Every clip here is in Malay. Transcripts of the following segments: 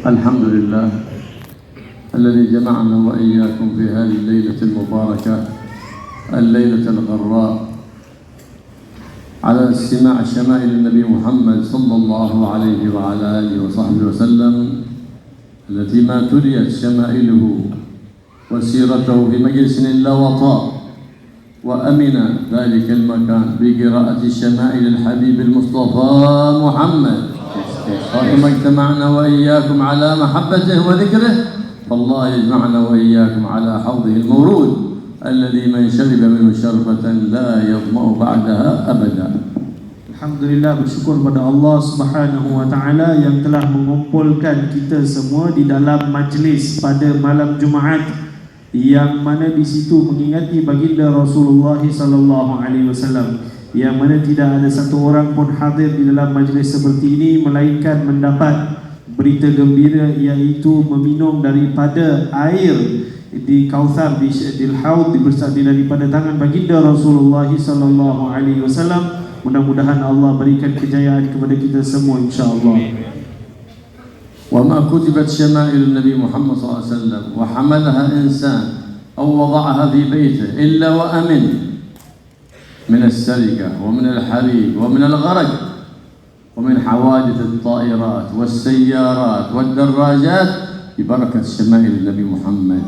الحمد لله الذي جمعنا وإياكم في هذه الليلة المباركة، الليلة الغراء، على استماع شمائل النبي محمد صلى الله عليه وعلى آله وصحبه وسلم، التي ما تليت شمائله وسيرته في مجلس لا وطاء، وأمن ذلك المكان بقراءة شمائل الحبيب المصطفى محمد. وكما اجتمعنا وإياكم على محبته وذكره، فالله يجمعنا وإياكم على حوضه المورود الذي من شرب منه شربة لا يظمأ بعدها أبدا. Alhamdulillah, bersyukur pada Allah Subhanahu wa taala yang telah mengumpulkan kita semua di dalam majlis pada malam Jumaat, yang mana di situ mengingati baginda Rasulullah sallallahu alaihi wasallam, yang mana tidak ada satu orang pun hadir di dalam majlis seperti ini melainkan mendapat berita gembira, iaitu meminum daripada air di Kautsar, di Haud, daripada tangan baginda Rasulullah sallallahu alaihi wasallam. Mudah-mudahan Allah berikan kejayaan kepada kita semua, insya-Allah. وما كتبت شمائل النبي محمد صلى الله عليه وسلم وحملها إنسان أو وضعها في بيته إلا وأمن من السرقة ومن الحريق ومن الغرق ومن حوادث الطائرات والسيارات والدراجات ببركة شمائل النبي محمد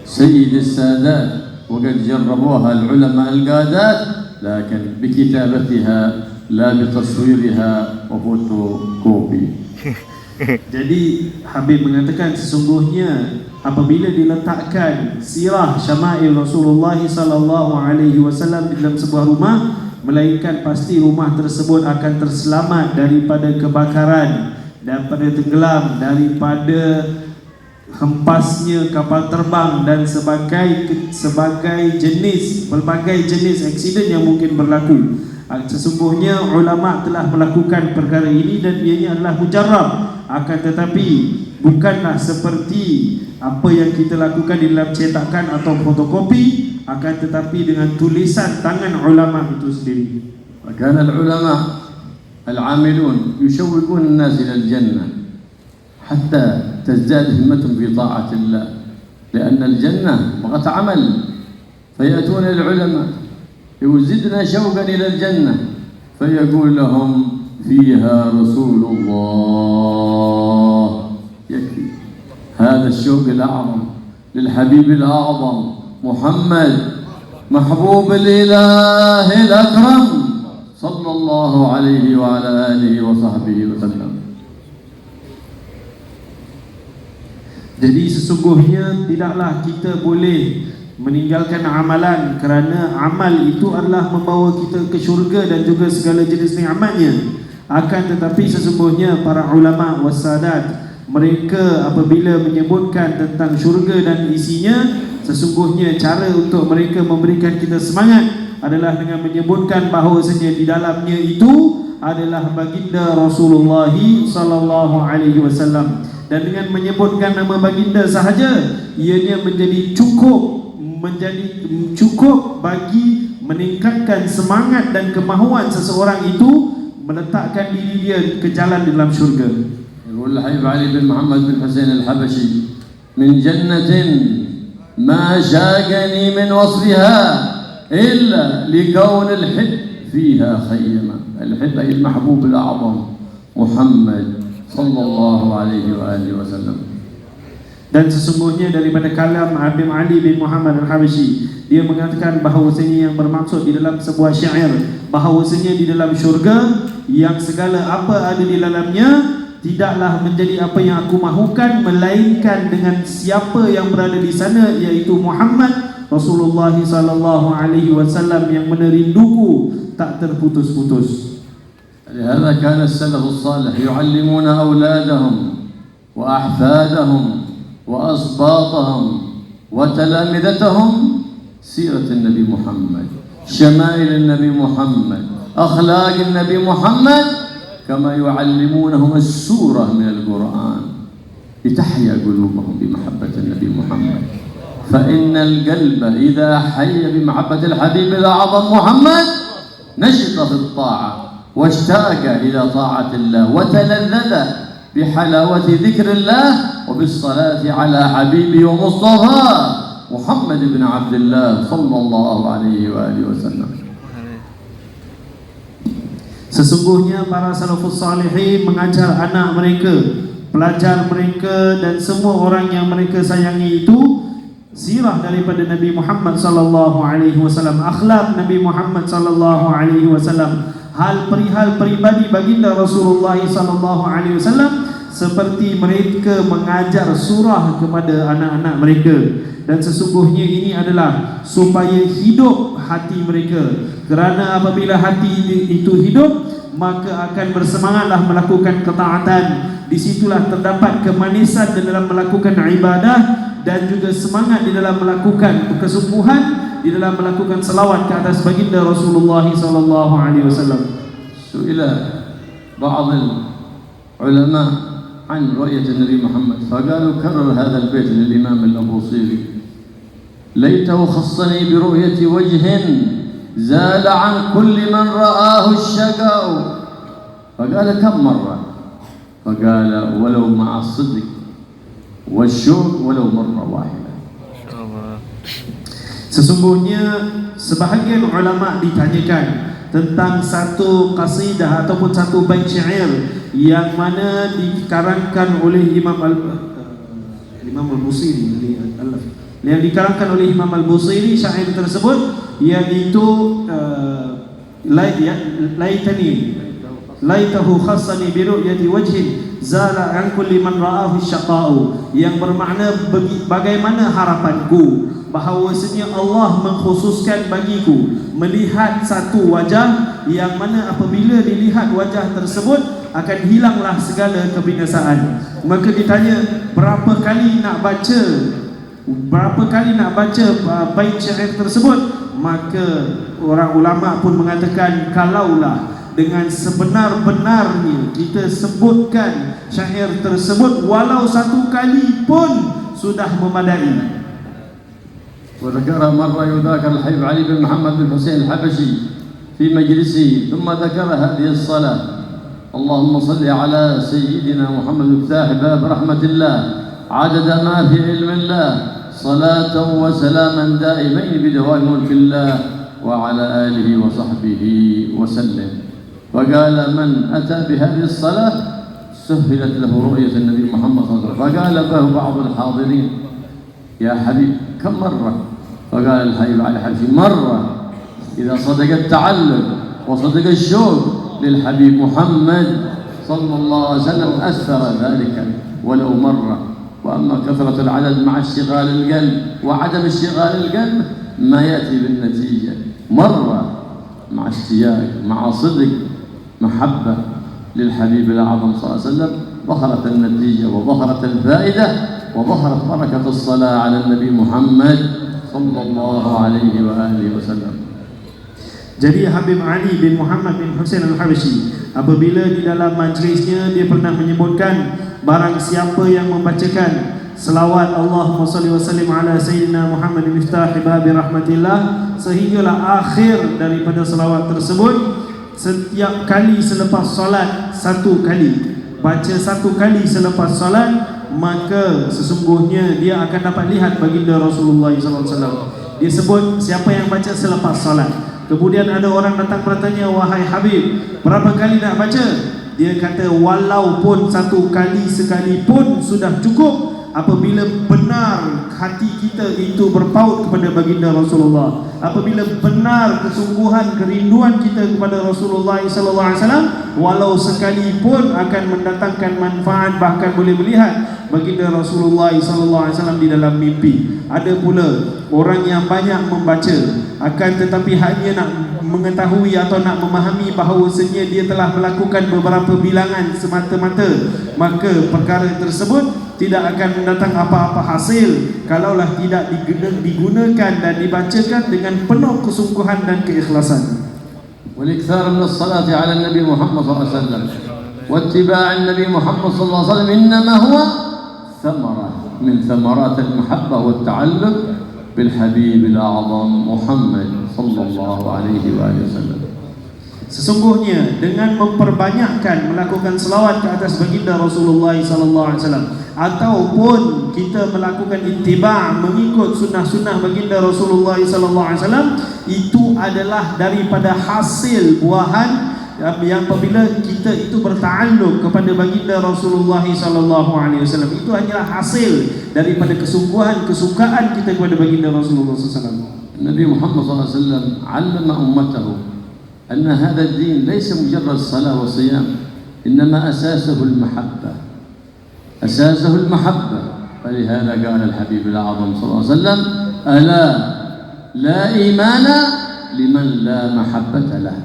سيد السادات. وقد جربوها العلماء القادات، لكن بكتابتها لا بتصويرها وفوتوكوبي. Jadi Habib mengatakan sesungguhnya apabila diletakkan sirah syama'il Rasulullah sallallahu alaihi wasallam di dalam sebuah rumah, melainkan pasti rumah tersebut akan terselamat daripada kebakaran, daripada tenggelam, daripada hempasnya kapal terbang dan pelbagai jenis aksiden yang mungkin berlaku. Sesungguhnya ulama telah melakukan perkara ini dan ianya adalah mujarrab, akan tetapi bukanlah seperti apa yang kita lakukan di dalam cetakan atau fotokopi, akan tetapi dengan tulisan tangan ulama itu sendiri. وكان العلماء العاملون يشوقون الناس إلى الجنة حتى تزداد همتهم في طاعة الله، لأن الجنة بغت عمل، فيأتون العلماء يقول زدنا شوقا إلى الجنة، فيقول لهم فيها رسول الله. يكفي هذا الشوق الأعظم للحبيب الأعظم محمد محبوب الإله الأكرم صلى الله عليه وعلى آله وصحبه وسلم. Jadi sesungguhnya tidaklah kita boleh meninggalkan amalan, kerana amal itu adalah membawa kita ke syurga dan juga segala jenis nikmatnya. Akan tetapi sesungguhnya para ulama wassadat, mereka apabila menyebutkan tentang syurga dan isinya, sesungguhnya cara untuk mereka memberikan kita semangat adalah dengan menyebutkan bahawasanya di dalamnya itu adalah baginda Rasulullah sallallahu alaihi wasallam, dan dengan menyebutkan nama baginda sahaja ianya menjadi cukup bagi meningkatkan semangat dan kemahuan seseorang itu meletakkan diri dia ke jalan di dalam syurga. يقول الحبيب علي بن محمد بن حسين الحبشي من جنة ما شاقني من وصفها إلا لكون الحب فيها خيما. الحب أي المحبوب الأعظم محمد صلى الله عليه وآله وسلم. Dan sesungguhnya daripada kalam Habib Ali bin Muhammad Al-Habashi, dia mengatakan bahawasanya yang bermaksud di dalam sebuah syair, bahawasanya di dalam syurga yang segala apa ada di dalamnya tidaklah menjadi apa yang aku mahukan, melainkan dengan siapa yang berada di sana, iaitu Muhammad Rasulullah sallallahu alaihi wasallam, yang mana rinduku tak terputus-putus. لهذا كان السلف الصالح يعلمون أولادهم وأحفادهم وأصباطهم وتلامذتهم سيرة النبي محمد، شمائل النبي محمد، أخلاق النبي محمد، كما يعلمونهم السورة من القرآن لتحيا قلوبهم بمحبة النبي محمد. فإن القلب إذا حي بمحبة الحبيب الأعظم محمد نشط في الطاعة واشتاق إلى طاعة الله وتلذذ بحلاوة ذكر الله وبالصلاة على حبيبي ومصطفى محمد بن عبد الله صلى الله عليه وآله وسلم. Sesungguhnya para salafus salihin mengajar anak mereka, pelajar mereka dan semua orang yang mereka sayangi itu sirah daripada Nabi Muhammad sallallahu alaihi wasallam, akhlak Nabi Muhammad sallallahu alaihi wasallam, hal perihal peribadi baginda Rasulullah sallallahu alaihi wasallam, seperti mereka mengajar surah kepada anak-anak mereka. Dan sesungguhnya ini adalah supaya hidup hati mereka, kerana apabila hati itu hidup, maka akan bersemangatlah melakukan ketaatan. Disitulah terdapat kemanisan di dalam melakukan ibadah dan juga semangat di dalam melakukan kesungguhan, di dalam melakukan selawat ke atas baginda Rasulullah sallallahu alaihi wasallam. Su'ila ba'd al-ulama an ru'yat Nabi Muhammad faqalu karrar hadha al-bayt lil-imam al-Busiri laitahu khassani bi ru'yati wajhin zala an kulli man ra'ahu ash-shaqa'u faqala kam marra faqala walau ma'a as-sidq wasyuk walau marra wahida. Sesungguhnya sebahagian ulama ditanyakan tentang satu qasidah ataupun satu bait syair yang mana dikarangkan oleh Imam Al-Busiri, yang dikarangkan oleh Imam Al-Busiri. Syair tersebut iaitu laitahu khassani bi ru'yati wajhin zala an kulli man ra'ahu syaqa'u, yang bermakna bagaimana harapanku bahawasanya Allah mengkhususkan bagiku melihat satu wajah yang mana apabila dilihat wajah tersebut akan hilanglah segala kebinasaan. Maka ditanya berapa kali nak baca bait syair tersebut, maka orang ulama pun mengatakan kalaulah dengan sebenar-benarnya kita sebutkan syair tersebut walau satu kali pun sudah memadai. وذكر مرة يذاكر الحبيب علي بن محمد بن حسين الحبشي في مجلسه ثم ذكر هذه الصلاة اللهم صل على سيدنا محمد مفتاح باب رحمة الله عدد ما في علم الله صلاة وسلاما دائمين بدوام ملك الله وعلى آله وصحبه وسلم. وقال من أتى بهذه الصلاة سهلت له رؤية النبي محمد صلى الله عليه وسلم. فقال له بعض الحاضرين يا حبيب كم مرة؟ فقال الحبيب علي الحبشي مرة إذا صدق التعلق وصدق الشوق للحبيب محمد صلى الله عليه وسلم أثر ذلك ولو مرة. وأما كثرة العدد مع اشتغال القلب وعدم اشتغال القلب ما يأتي بالنتيجة. مرة مع اشتياق مع صدق محبة للحبيب الأعظم صلى الله عليه وسلم ظهرت النتيجة وظهرت الفائدة وظهرت بركة الصلاة على النبي محمد صلى الله عليه وآله وسلم. Jadi Habib Ali bin Muhammad bin Husain Al-Habsyi apabila di dalam majlisnya dia pernah menyebutkan barang siapa yang membacakan selawat Allahumma salli wa sallim ala sayyidina Muhammad miftah babi rahmatillah sehinggalah akhir daripada selawat tersebut, setiap kali selepas solat satu kali, baca satu kali selepas solat, maka sesungguhnya dia akan dapat lihat baginda Rasulullah SAW. Dia sebut siapa yang baca selepas solat. Kemudian ada orang datang bertanya, wahai Habib, berapa kali nak baca? Dia kata walaupun satu kali sekalipun sudah cukup apabila benar hati kita itu berpaut kepada baginda Rasulullah, apabila benar kesungguhan kerinduan kita kepada Rasulullah SAW, walau sekalipun akan mendatangkan manfaat, bahkan boleh melihat baginda Rasulullah SAW di dalam mimpi. Ada pula orang yang banyak membaca akan tetapi hanya nak mengetahui atau nak memahami bahawasanya dia telah melakukan beberapa bilangan semata-mata, maka perkara tersebut tidak akan mendatang apa-apa hasil kalaulah tidak digunakan dan dibacakan dengan penuh kesungguhan dan keikhlasan. والإكثار من الصلاة على النبي محمد صلى الله عليه وسلم واتباع النبي محمد صلى الله عليه وسلم إنما هو ثمرة من ثمرات المحبة والتعلق بالحبيب الأعظم محمد صلى الله عليه وآله وسلم. Sesungguhnya dengan memperbanyakkan melakukan selawat ke atas baginda Rasulullah sallallahu alaihi wasallam ataupun kita melakukan ittiba' mengikut sunnah-sunnah baginda Rasulullah sallallahu alaihi wasallam, itu adalah daripada hasil buahan yang apabila kita itu berta'alluq kepada baginda Rasulullah sallallahu alaihi wasallam. Itu hanyalah hasil daripada kesungguhan kesukaan kita kepada baginda Rasulullah sallallahu alaihi wasallam. Nabi Muhammad sallallahu alaihi wasallam 'allama ummatahu أن هذا الدين ليس مجرد صلاة وصيام، إنما أساسه المحبة، أساسه المحبة. فلهذا قال الحبيب الأعظم صلى الله عليه وسلم: ألا لا إيمان لمن لا محبة له.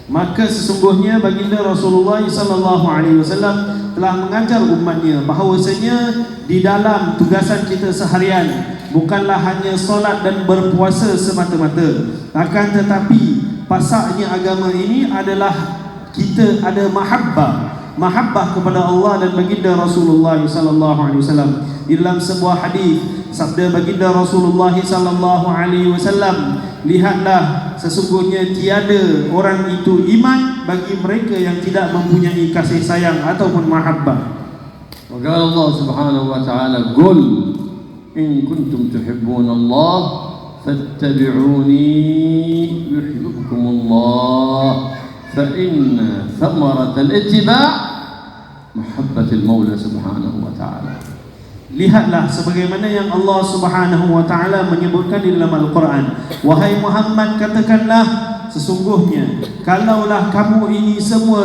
Maka sesungguhnya baginda Rasulullah sallallahu alaihi wasallam telah mengajar umatnya bahawasanya di dalam tugasan kita seharian bukanlah hanya solat dan berpuasa semata-mata, akan tetapi pasaknya agama ini adalah kita ada mahabbah kepada Allah dan baginda Rasulullah sallallahu alaihi wasallam. Di dalam sebuah hadis sabda baginda Rasulullah sallallahu alaihi wasallam, lihatlah sesungguhnya tiada orang itu iman bagi mereka yang tidak mempunyai kasih sayang ataupun mahabbah. Wa qala Allah subhanahu wa ta'ala: "Qul in kuntum tuhibbuna Allah fattabi'uni yuhibbukum Allah fa inna thamaratal ittiba' mahabbatul Maula subhanahu wa ta'ala." Lihatlah sebagaimana yang Allah subhanahu wa ta'ala menyebutkan di dalam Al-Quran. Wahai Muhammad, katakanlah sesungguhnya kalaulah kamu ini semua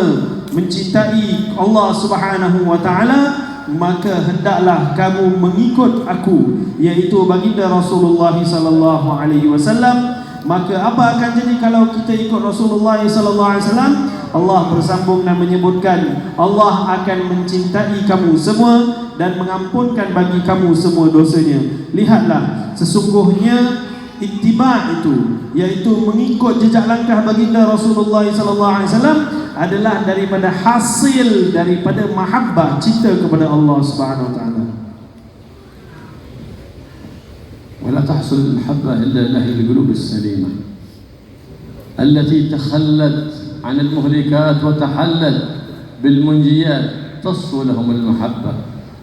mencintai Allah subhanahu wa ta'ala, maka hendaklah kamu mengikut aku, yaitu baginda Rasulullah sallallahu alaihi wasallam. Maka apa akan jadi kalau kita ikut Rasulullah sallallahu alaihi wasallam? Allah bersambung dan menyebutkan Allah akan mencintai kamu semua dan mengampunkan bagi kamu semua dosanya. Lihatlah sesungguhnya ittiba' itu, yaitu mengikut jejak langkah baginda Rasulullah sallallahu alaihi wasallam, adalah daripada hasil daripada mahabbah, cinta kepada Allah Subhanahu wa taala. ولا تحصل المحبة إلا لأهل القلوب السليمة التي تخلت عن المهلكات وتحلت بالمنجيات، تصفو لهم المحبة.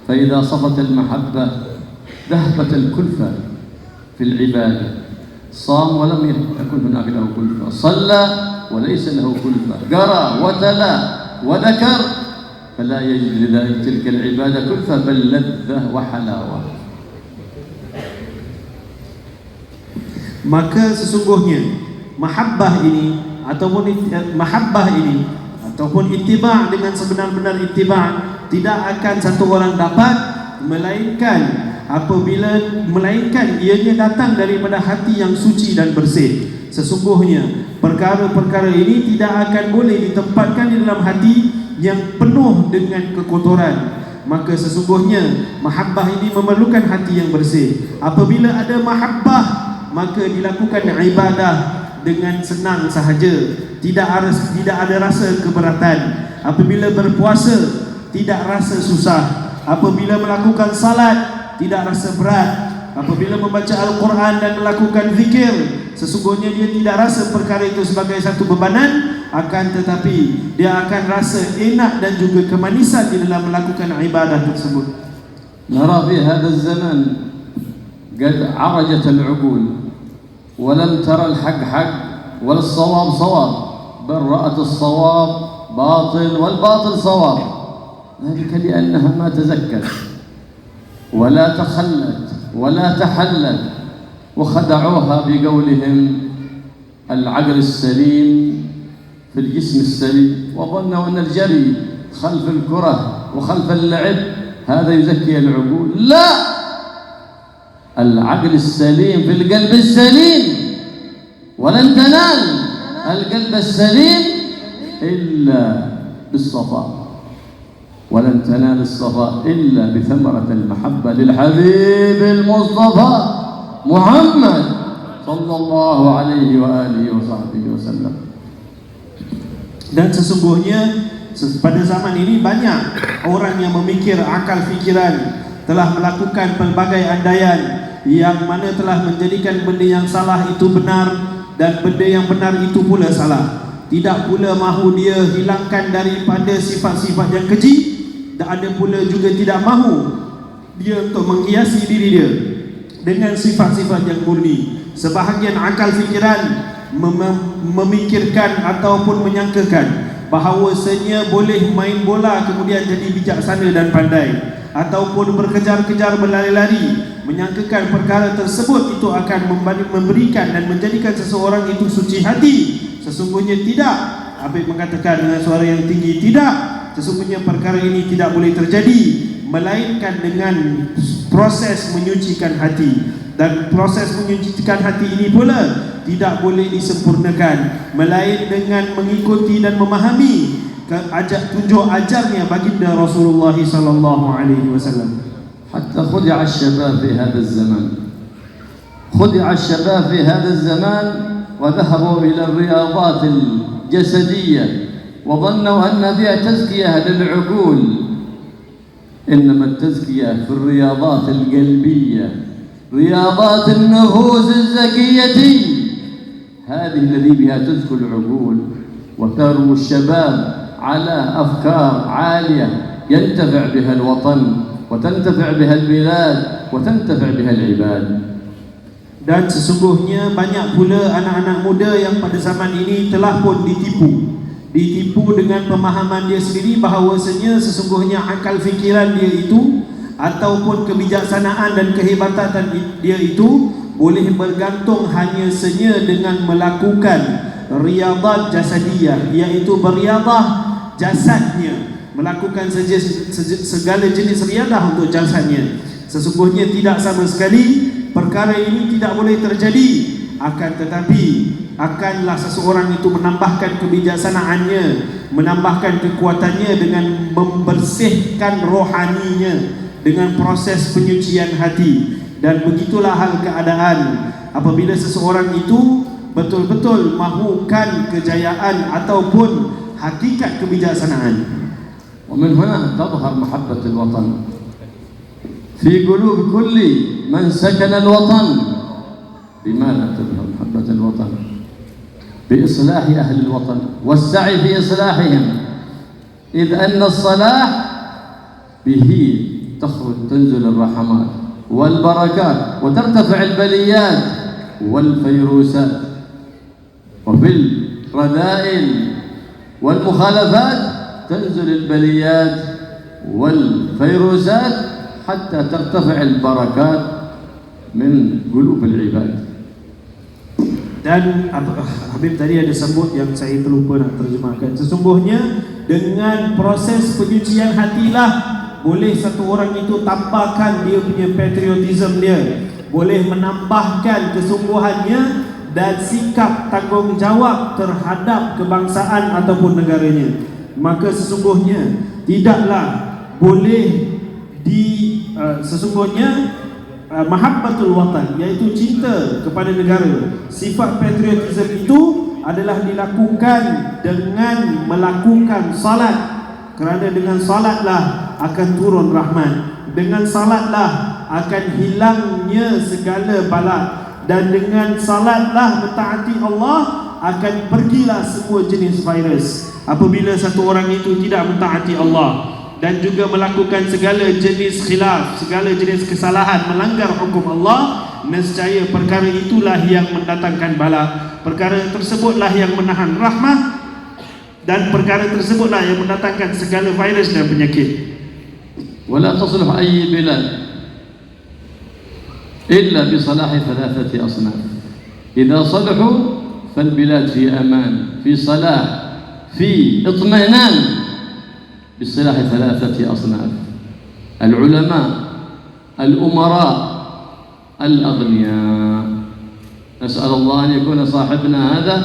فإذا صفت المحبة ذهبت الكلفة في العبادة. صام ولم يكن هناك له كلفة، صلى وليس له كلفة، قرأ وتلا وذكر، فلا يجد لذلك تلك العبادة كلفة بل لذة وحلاوة. Maka sesungguhnya mahabbah ini ataupun ittiba' dengan sebenar-benar ittiba' tidak akan satu orang dapat melainkan ianya datang daripada hati yang suci dan bersih. Sesungguhnya perkara-perkara ini tidak akan boleh ditempatkan di dalam hati yang penuh dengan kekotoran. Maka sesungguhnya mahabbah ini memerlukan hati yang bersih. Apabila ada mahabbah, maka dilakukan ibadah dengan senang sahaja, tidak ada rasa keberatan. Apabila berpuasa, tidak rasa susah. Apabila melakukan salat, tidak rasa berat. Apabila membaca Al-Quran dan melakukan zikir, sesungguhnya dia tidak rasa perkara itu sebagai satu bebanan, akan tetapi dia akan rasa enak dan juga kemanisan di dalam melakukan ibadah tersebut. Nara fi hadha zaman qad arajat al-'uqul ولم ترى الحق حق ولا الصواب صواب، بل رأت الصواب باطل والباطل صواب. ذلك لأنها ما تزكت ولا تخلت ولا تحلت، وخدعوها بقولهم العقل السليم في الجسم السليم، وظنوا أن الجري خلف الكرة وخلف اللعب هذا يزكي العقول. لا، العقل السليم في القلب السليم، ولن تنال القلب السليم إلا بالصفاء، ولن تنال الصفاء إلا بثمرة المحبة للحبيب المصطفى محمد صلى الله عليه وآله وصحبه وسلم. Dan sesungguhnya pada zaman ini banyak orang yang memikir akal fikiran telah melakukan pelbagai andaian yang mana telah menjadikan benda yang salah itu benar, dan benda yang benar itu pula salah. Tidak pula mahu dia hilangkan daripada sifat-sifat yang keji, dan ada pula juga tidak mahu dia untuk menghiasi diri dia dengan sifat-sifat yang murni. Sebahagian akal fikiran memikirkan ataupun menyangkakan bahawasanya boleh main bola kemudian jadi bijaksana dan pandai, ataupun berkejar-kejar berlari-lari, menyangkakan perkara tersebut itu akan memberikan dan menjadikan seseorang itu suci hati. Sesungguhnya tidak. Habib mengatakan dengan suara yang tinggi, tidak, sesungguhnya perkara ini tidak boleh terjadi melainkan dengan proses menyucikan hati. Dan proses menyucikan hati ini pula tidak boleh disempurnakan melainkan dengan mengikuti dan memahami tunjuk ajarnya baginda Rasulullah sallallahu alaihi wasallam. حتى خدع الشباب في هذا الزمان، خدع الشباب في هذا الزمان وذهبوا إلى الرياضات الجسدية وظنوا أن فيها تزكية للعقول، إنما التزكية في الرياضات القلبية، رياضات النفوس الزكية، هذه الذي بها تزكو العقول وترمو الشباب على أفكار عالية ينتفع بها الوطن وتنتفع بها البلاد وتنتفع بها العباد. Dan sesungguhnya banyak pula anak-anak muda yang pada zaman ini telah pun ditipu dengan pemahaman dia sendiri bahawasanya sesungguhnya akal fikiran dia itu ataupun kebijaksanaan dan kehebatan dia itu boleh bergantung hanya saja dengan melakukan riadat jasadiyah, iaitu beriadah jasadnya, melakukan segala jenis riadah untuk jasadnya. Sesungguhnya tidak sama sekali perkara ini tidak boleh terjadi, akan tetapi akanlah seseorang itu menambahkan kebijaksanaannya, menambahkan kekuatannya dengan membersihkan rohaninya dengan proses penyucian hati. Dan begitulah hal keadaan apabila seseorang itu betul-betul mahukan kejayaan ataupun hakikat kebijaksanaan. ومن هنا تظهر محبة الوطن في قلوب كل من سكن الوطن. بماذا تظهر محبة الوطن؟ بإصلاح أهل الوطن والسعي في إصلاحهم، إذ أن الصلاح به تنزل الرحمات والبركات وترتفع البليات والفيروسات، وفي الرذائل والمخالفات تنزل البليات والفيروسات حتى ترتفع البركات من قلوب العباد. Dan Habib tadi ada sebut yang saya terlupa nak terjemahkan. Sesungguhnya dengan proses penyucian hatilah boleh satu orang itu tambahkan dia punya patriotism dia, boleh menambahkan kesungguhannya dan sikap tanggungjawab terhadap kebangsaan ataupun negaranya. Maka sesungguhnya tidaklah boleh sesungguhnya mahabbatul watan, iaitu cinta kepada negara, sifat patriotism itu adalah dilakukan dengan melakukan salat, kerana dengan salatlah akan turun rahmat, dengan salatlah akan hilangnya segala bala, dan dengan salatlah mentaati Allah akan pergilah semua jenis virus. Apabila satu orang itu tidak mentaati Allah dan juga melakukan segala jenis khilaf, segala jenis kesalahan, melanggar hukum Allah, nescaya perkara itulah yang mendatangkan bala, perkara tersebutlah yang menahan rahmah, dan perkara tersebutlah yang mendatangkan segala virus dan penyakit. ولا تصلح أي بلاد إلا بصلاح ثلاثة أصناف. إذا صلحوا فالبلاد في أمان، في صلاح، في اطمئنان، بصلاح ثلاثة أصناف: العلماء، الأمراء، الأغنياء. نسأل الله أن يكون صاحبنا هذا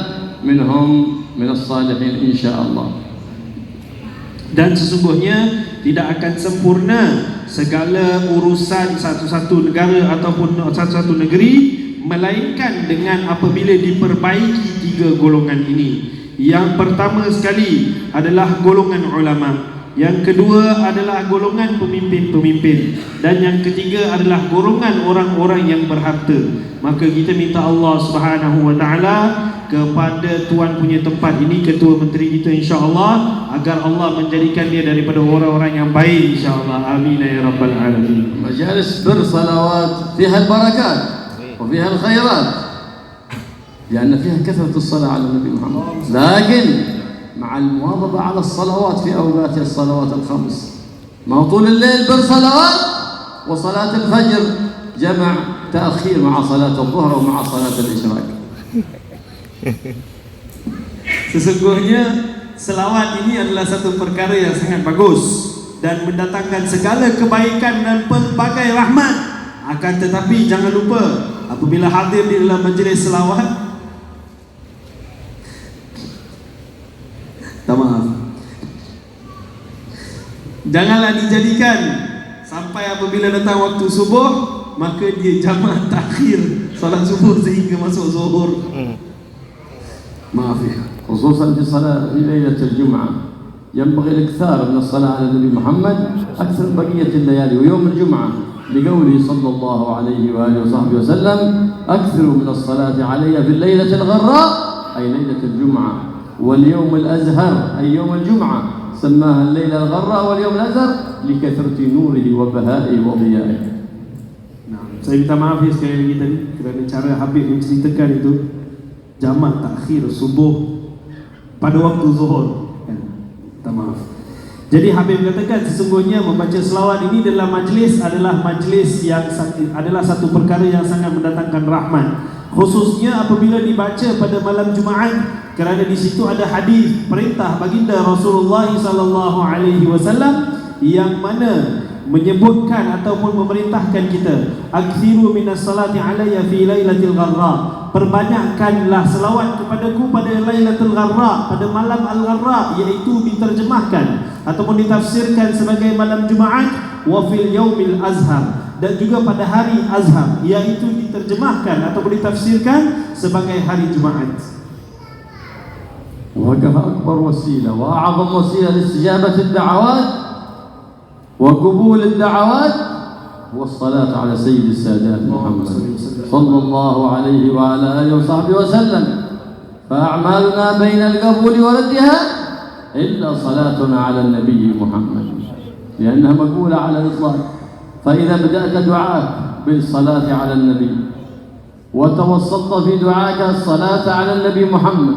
منهم من الصالحين إن شاء الله. Dan sesungguhnya tidak akan sempurna segala urusan satu-satu negara ataupun satu-satu negeri melainkan dengan apabila diperbaiki tiga golongan ini. Yang pertama sekali adalah golongan ulama. Yang kedua adalah golongan pemimpin-pemimpin. Dan yang ketiga adalah golongan orang-orang yang berharta. Maka kita minta Allah Subhanahu wa ta'ala kepada tuan punya tempat ini, Ketua Menteri kita insya-Allah, agar Allah menjadikan dia daripada orang-orang yang baik insya-Allah. Amin ya rabbal alamin. مجالس بر صلوات فيها البركات وفيها الخيرات لأن فيها كثرة الصلاة على النبي محمد، لكن مع المواظبة على الصلوات في أوقات الصلوات الخمس. ما هو طول الليل بر صلوات وصلاة الفجر جمع تأخير مع صلاة الظهر ومع صلاة الإشراق. Sesungguhnya selawat ini adalah satu perkara yang sangat bagus dan mendatangkan segala kebaikan dan pelbagai rahmat. Akan tetapi jangan lupa, apabila hadir di dalam majlis selawat, maaf, janganlah dijadikan sampai apabila datang waktu subuh maka dia jamak takhir salat subuh sehingga masuk zuhur. ما في، خصوصا في صلاة في ليلة الجمعة ينبغي الإكثار من الصلاة على النبي محمد أكثر بقية الليالي ويوم الجمعة، لقوله صلى الله عليه وآله وصحبه وسلم: أكثروا من الصلاة علي في الليلة الغراء، أي ليلة الجمعة، واليوم الأزهر أي يوم الجمعة، سماها الليلة الغراء واليوم الأزهر لكثرة نوره وبهائه وضيائه. Saya minta maaf ya sekali lagi tadi kerana cara Habib menceritakan itu jamak takhir subuh pada waktu zuhur. Minta maaf. Jadi Habib katakan sesungguhnya membaca selawat ini dalam majlis adalah majlis yang adalah satu perkara yang sangat mendatangkan rahmat. Khususnya apabila dibaca pada malam Jumaat, kerana di situ ada hadis perintah baginda Rasulullah sallallahu alaihi wasallam yang mana menyebutkan ataupun memerintahkan kita, akthiru minas salati alayya fi lailatul gharra, perbanyakkanlah selawat kepadaku pada lailatul gharra, pada malam al-gharra, iaitu diterjemahkan ataupun ditafsirkan sebagai malam Jumaat, wa fil yaumil azhar, dan juga pada hari azhar, iaitu diterjemahkan ataupun ditafsirkan sebagai hari Jumaat. وهكذا أكبر وسيلة وأعظم وسيلة لاستجابة الدعوات وقبول الدعوات هو الصلاة على سيد السادات محمد صلى الله عليه وعلى آله وصحبه وسلم. فأعمالنا بين القبول وردها إلا صلاتنا على النبي محمد، لأنها مقبولة على الإطلاق. فإذا بدأت دعاءك بالصلاة على النبي وتوسطت في دعائك الصلاة على النبي محمد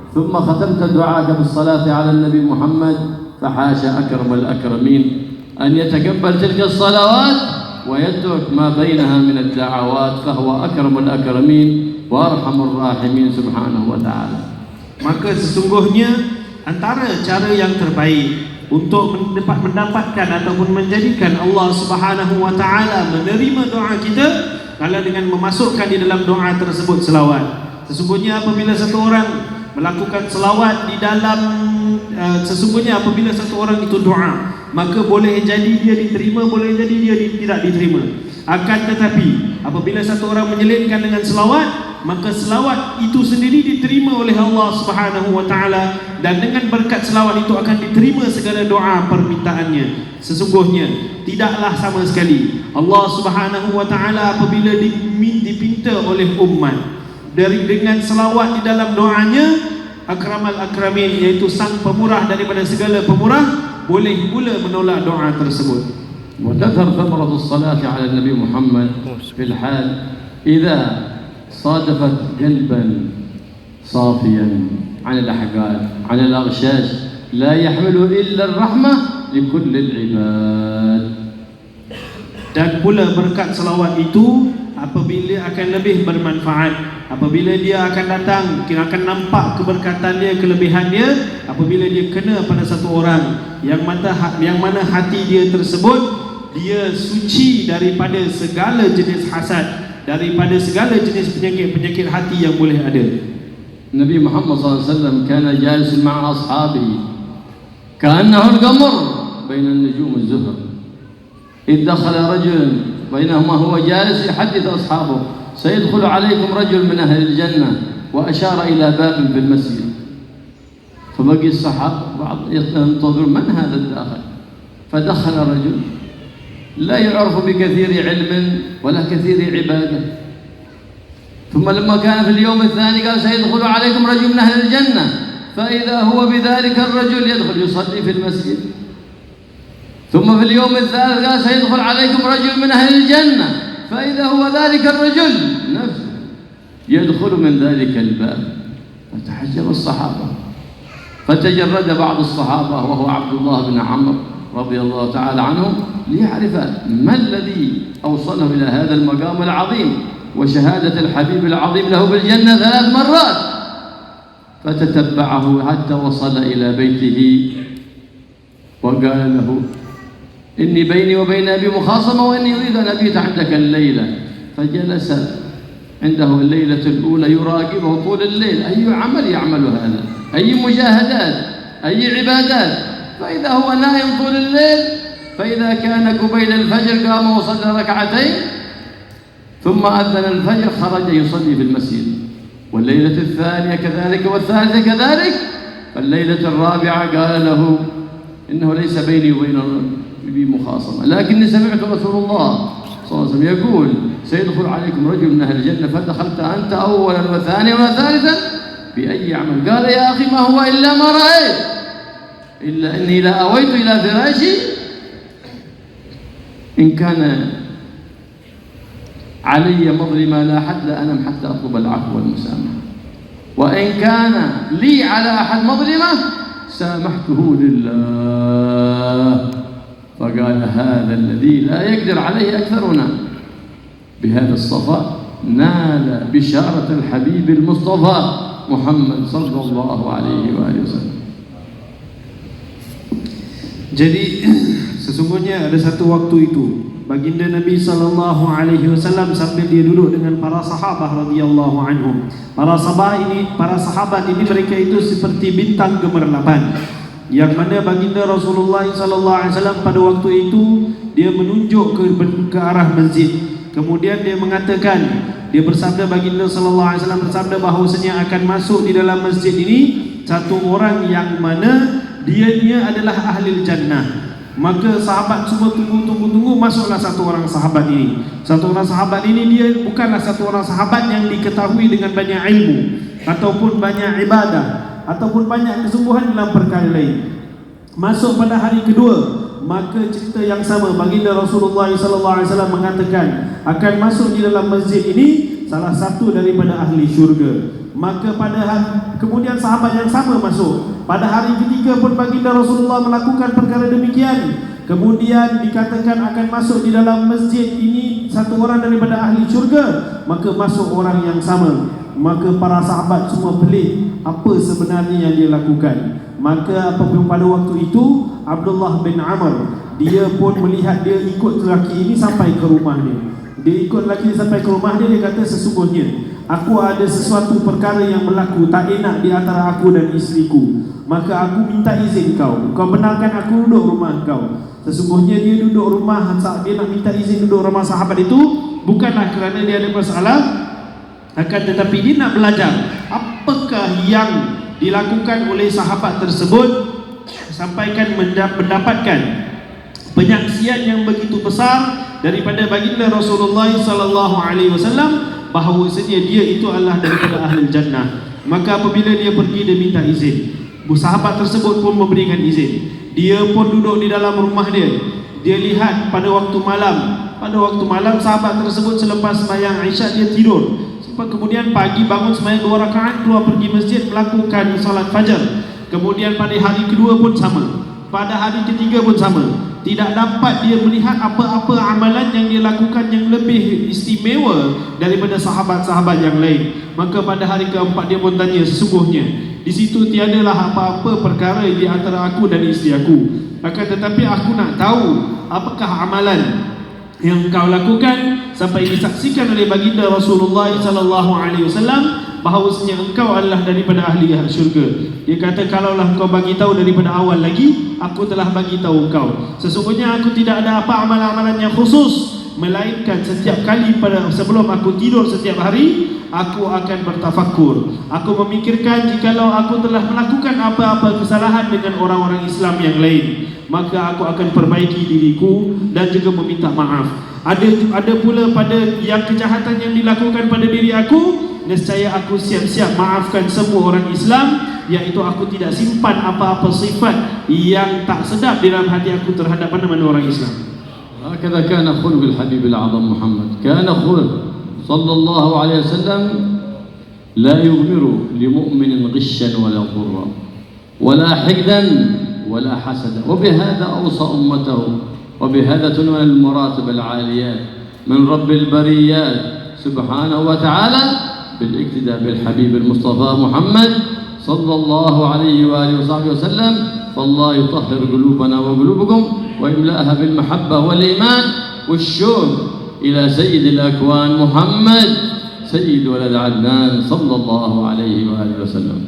ثم ختمت دعاءك بالصلاة على النبي محمد، فحاشا أكرم الأكرمين أن يتقبل تلك الصلوات ويترك ما بينها من الدعوات، فهو أكرم الأكرمين وأرحم الراحمين سبحانه وتعالى. Maka sesungguhnya antara cara yang terbaik untuk mendapatkan ataupun menjadikan Allah Subhanahu wa taala menerima doa kita adalah dengan memasukkan di dalam doa tersebut selawat. Sesungguhnya apabila satu orang melakukan selawat di dalam sesungguhnya apabila satu orang itu doa, maka boleh jadi dia diterima, boleh jadi dia tidak diterima. Akan tetapi apabila satu orang menyelitkan dengan selawat, maka selawat itu sendiri diterima oleh Allah Subhanahu wa taala, dan dengan berkat selawat itu akan diterima segala doa permintaannya. Sesungguhnya tidaklah sama sekali Allah Subhanahu wa taala apabila dipinta oleh umat dengan selawat di dalam doanya, akramal akramin, iaitu sang pemurah daripada segala pemurah, boleh pula menolak doa tersebut. وتظهر ثمرة الصلاة على النبي محمد في الحال إذا صادفت قلبا صافيا عن الأحقاد عن الأغشاش لا يحمل إلا الرحمة لكل العباد. Dan pula berkat selawat itu apabila akan lebih bermanfaat, apabila dia akan datang, kita akan nampak keberkatan dia, kelebihan dia apabila dia kena pada satu orang yang mana hati dia tersebut dia suci daripada segala jenis hasad, daripada segala jenis penyakit-penyakit hati yang boleh ada. Nabi Muhammad SAW كان جالس مع أصحابه كأنه القمر بين النجوم الزهر، إذ دخل رجل بينهما هو جالس يحدث أصحابه سيدخل عليكم رجل من أهل الجنة، وأشار إلى باب في المسجد، فبقي الصحابة بعض ينتظر من هذا الداخل، فدخل رجل لا يعرف بكثير علم ولا كثير عبادة، ثم لما كان في اليوم الثاني قال سيدخل عليكم رجل من أهل الجنة، فإذا هو بذلك الرجل يدخل يصلي في المسجد. ثم في اليوم الثالث قال سيدخل عليكم رجل من أهل الجنة، فإذا هو ذلك الرجل نفسه يدخل من ذلك الباب. فتحجب الصحابة، فتجرد بعض الصحابة وهو عبد الله بن عمرو رضي الله تعالى عنه ليعرف ما الذي أوصله إلى هذا المقام العظيم وشهادة الحبيب العظيم له بالجنة 3 مرات. فتتبعه حتى وصل إلى بيته وقال له إني بيني وبين أبي مخاصمة وإني أريد أن أبيت عندك الليلة. فجلس عنده الليلة الأولى يراقبه طول الليل، أي عمل يعمل هذا، أي مجاهدات، أي عبادات. فإذا هو نائم طول الليل، فإذا كان قبيل الفجر قام وصلى ركعتين، ثم أذن الفجر خرج يصلي في المسجد. والليلة الثانية كذلك، والثالثة كذلك. فالليلة الرابعة قال له إنه ليس بيني وبين أبي مخاصمة، لكني سمعت رسول الله صلى الله عليه وسلم يقول سيدخل عليكم رجل من أهل الجنة، فدخلت أنت أولا وثانيا وثالثا بأي عمل؟ قال يا أخي ما هو إلا ما رأيت، إلا أني لا أويت إلى فراشي إن كان علي مظلمة لا أحد لا أنم حتى أطلب العفو والمسامحة، وإن كان لي على أحد مظلمة سامحته لله. فقال هذا الذي لا يقدر عليه أكثرنا. بهذا الصفاء نال بشارة الحبيب المصطفى محمد صلى الله عليه وآله وسلم. Jadi sesungguhnya ada satu waktu itu baginda Nabi sallallahu alaihi wasallam sambil dia duduk dengan para sahabat radhiyallahu anhum. Para sahabat ini mereka itu seperti bintang gemerlapan, yang mana baginda Rasulullah sallallahu alaihi wasallam pada waktu itu dia menunjuk ke arah masjid. Kemudian dia mengatakan, dia bersabda, baginda sallallahu alaihi wasallam bersabda bahawasanya akan masuk di dalam masjid ini satu orang yang mana dia adalah ahli jannah. Maka sahabat semua tunggu, masuklah satu orang sahabat ini. Satu orang sahabat ini dia bukanlah satu orang sahabat yang diketahui dengan banyak ilmu ataupun banyak ibadah ataupun banyak kesungguhan dalam perkara lain. Masuk pada hari kedua, maka cerita yang sama, baginda Rasulullah sallallahu alaihi wasallam mengatakan akan masuk di dalam masjid ini salah satu daripada ahli syurga. Maka kemudian sahabat yang sama masuk. Pada hari ketiga pun baginda Rasulullah melakukan perkara demikian. Kemudian dikatakan akan masuk di dalam masjid ini satu orang daripada ahli syurga. Maka masuk orang yang sama. Maka para sahabat semua pelik apa sebenarnya yang dia lakukan. Maka apabila pada waktu itu Abdullah bin Amr, dia pun melihat, dia ikut lelaki ini sampai ke rumah dia. Dia ikut lelaki sampai ke rumah dia. Dia kata sesungguhnya aku ada sesuatu perkara yang berlaku tak enak di antara aku dan isteriku. Maka aku minta izin kau benarkan aku duduk rumah kau. Sesungguhnya dia duduk rumah, dia nak minta izin duduk rumah sahabat itu bukanlah kerana dia ada masalah, akan tetapi dia nak belajar apakah yang dilakukan oleh sahabat tersebut sampaikan mendapatkan penyaksian yang begitu besar daripada baginda Rasulullah sallallahu alaihi wasallam bahawasanya dia itu adalah daripada ahli jannah. Maka apabila dia pergi, dia minta izin, sahabat tersebut pun memberikan izin. Dia pun duduk di dalam rumah dia. Dia lihat pada waktu malam sahabat tersebut selepas sembahyang Isyak dia tidur. Kemudian pagi bangun sembahyang 2 rakaat, keluar pergi masjid melakukan salat fajar. Kemudian pada hari kedua pun sama, pada hari ketiga pun sama. Tidak dapat dia melihat apa-apa amalan yang dia lakukan yang lebih istimewa daripada sahabat-sahabat yang lain. Maka pada hari keempat dia pun tanya, sesungguhnya di situ tiadalah apa-apa perkara di antara aku dan isteri aku. Akan tetapi aku nak tahu apakah amalan yang kau lakukan sampai disaksikan oleh baginda Rasulullah sallallahu alaihi wasallam bahawasanya engkau adalah daripada ahli syurga. Dia kata, kalaulah engkau bagi tahu daripada awal lagi, aku telah bagi tahu engkau. Sesungguhnya aku tidak ada apa amalan-amalan yang khusus melainkan setiap kali sebelum aku tidur setiap hari, aku akan bertafakur. Aku memikirkan jikalau aku telah melakukan apa-apa kesalahan dengan orang-orang Islam yang lain, maka aku akan perbaiki diriku dan juga meminta maaf. Ada pula pada yang kejahatan yang dilakukan pada diri aku, nescaya aku siap-siap maafkan semua orang Islam, iaitu aku tidak simpan apa-apa sifat yang tak sedap di dalam hati aku terhadap mana-mana orang Islam. هكذا كان خلق الحبيب الأعظم محمد، كان خلق صلى الله عليه وسلم لا يغمر لمؤمن غشا ولا ضرا ولا حقدا ولا حسدا، وبهذا أوصى أمته، وبهذا تنال المراتب العاليات من رب البريات سبحانه وتعالى بالاقتداء بالحبيب المصطفى محمد صلى الله عليه وآله وصحبه وسلم. فالله يطهر قلوبنا وقلوبكم ويملأها بالمحبة والإيمان والشوق إلى سيد الأكوان محمد سيد ولد عدنان صلى الله عليه وآله وسلم.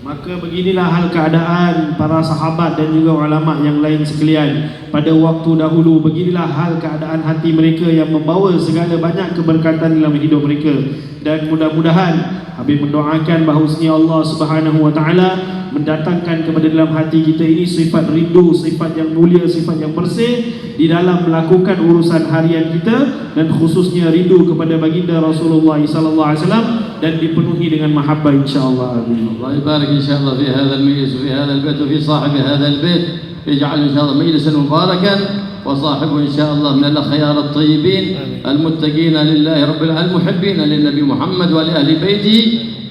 Maka beginilah hal keadaan para sahabat dan juga ulama yang lain sekalian pada waktu dahulu. Beginilah hal keadaan hati mereka yang membawa segala banyak keberkatan dalam hidup mereka. Dan mudah-mudahan Habib mendoakan bahawasanya Allah Subhanahu wa taala mendatangkan kepada dalam hati kita ini sifat rindu, sifat yang mulia, sifat yang bersih di dalam melakukan urusan harian kita, dan khususnya rindu kepada baginda Rasulullah sallallahu alaihi wasallam dan dipenuhi dengan mahabbah insyaallah. Amin. الله يبارك إن شاء الله في هذا المجلس وفي هذا البيت وفي صاحب هذا البيت، يجعل إن شاء الله مجلسا مباركا وصاحبه إن شاء الله من الأخيار الطيبين المتقين لله رب العالمين المحبين للنبي محمد ولأهل بيته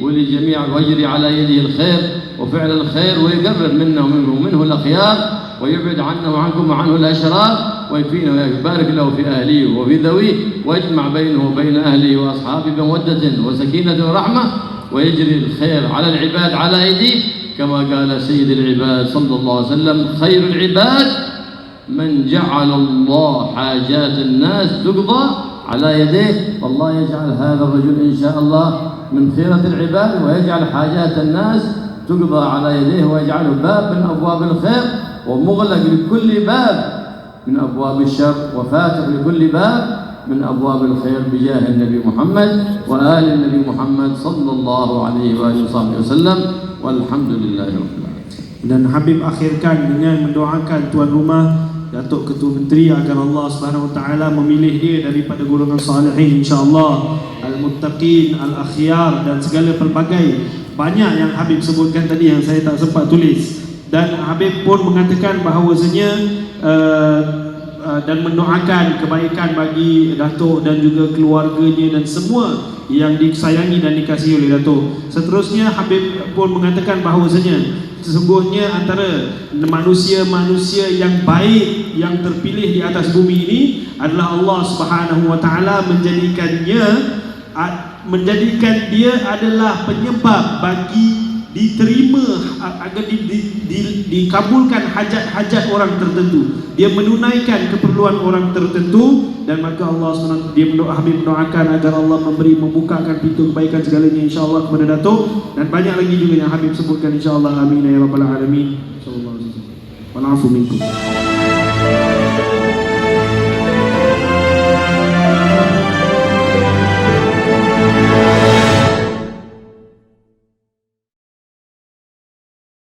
ولجميع، ويجري على يده الخير وفعل الخير ويقرب منا ومنه الأخيار ويبعد عنه وعنكم وعنه الأشرار ويكفينا ويبارك له في أهله وفي ذويه ويجمع بينه وبين أهله وأصحابه بمودة وسكينة ورحمة ويجري الخير على العباد على أيديه كما قال سيد العباد صلى الله عليه وسلم: خير العباد من جعل الله حاجات الناس تقضى على يديه. والله يجعل هذا الرجل إن شاء الله من خيرة العباد ويجعل حاجات الناس تقضى على يديه ويجعله باب من أبواب الخير ومغلق لكل باب من أبواب الشر وفاتح لكل باب من أبواب الخير بجاه النبي محمد وآل النبي محمد صلى الله عليه وآله وصحبه وسلم والحمد لله رب العالمين. Dan Habib akhirkan dengan mendoakan tuan rumah Datuk Ketua Menteri agar Allah Subhanahu Wa Taala memilih dia daripada golongan salihin insyaallah, al-muttaqin, al-akhyar dan segala pelbagai banyak yang Habib sebutkan tadi yang saya tak sempat tulis. Dan Habib pun mengatakan bahawasanya dan mendoakan kebaikan bagi Datuk dan juga keluarganya dan semua yang disayangi dan dikasihi oleh Datuk. Seterusnya Habib pun mengatakan bahawasanya sesungguhnya antara manusia-manusia yang baik yang terpilih di atas bumi ini adalah Allah Subhanahu wa taala menjadikan dia adalah penyebab bagi diterima agar dikabulkan hajat-hajat orang tertentu. Dia menunaikan keperluan orang tertentu dan maka Allah SWT Habib mendoakan agar Allah membukakan pintu kebaikan segalanya insya-Allah kepada Datuk, dan banyak lagi juga yang Habib sebutkan insya-Allah. Amin ya rabbal alamin. Sallallahu alaihi wasallam. Wa na'fu minkum.